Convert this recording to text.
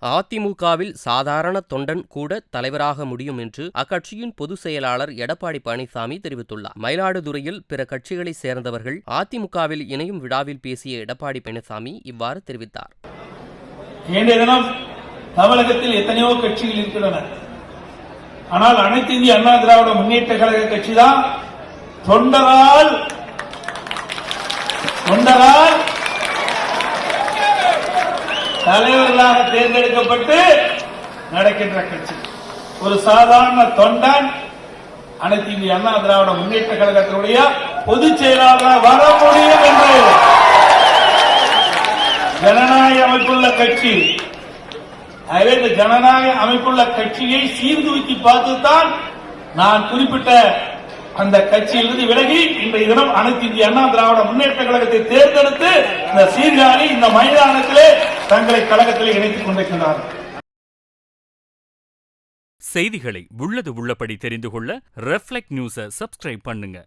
அதிமுகவில் சாதாரண தொண்டன் கூட தலைவராக முடியும் என்று அக்கட்சியின் பொதுச் செயலாளர் எடப்பாடி பழனிசாமி தெரிவித்துள்ளார். மயிலாடுதுறையில் பிற கட்சிகளைச் சேர்ந்தவர்கள் அதிமுகவில் இணையும் விழாவில் பேசிய எடப்பாடி பழனிசாமி இவ்வாறு தெரிவித்தார். இன்றைய தினம் தமிழகத்தில் எத்தனையோ கட்சிகள் இருக்கின்றன. ஆனால் அனைத்து இந்திய அண்ணா திராவிட முன்னேற்ற கழக கட்சிதான் தொண்டரால் தலைவர்களாக தேர்ந்தெடுக்கப்பட்டு நடக்கின்ற கட்சி. ஒரு சாதாரண தொண்டன் அனைத்து இந்திய அண்ணா திராவிட முன்னேற்ற கழகத்தினுடைய பொதுச் செயலாளராக வர முடியும் என்று ஜனநாயக அமைப்புள்ள கட்சி. எனவே இந்த ஜனநாயக அமைப்புள்ள கட்சியை சீர்தூக்கி பார்த்துத்தான் நான் குறிப்பிட்ட அந்த கட்சியிலிருந்து விலகி இன்றைய தினம் அனைத்து இந்திய அண்ணா திராவிட முன்னேற்ற கழகத்தை தேர்ந்தெடுத்து இந்த சீர்காழி இந்த மைதானத்திலே தங்களை கழகத்திலே இணைத்துக் கொண்டிருக்கிறார்கள். செய்திகளை உள்ளது உள்ளபடி தெரிந்து கொள்ள ரெஃப்ளெக்ட் நியூஸை சப்ஸ்கிரைப் பண்ணுங்க.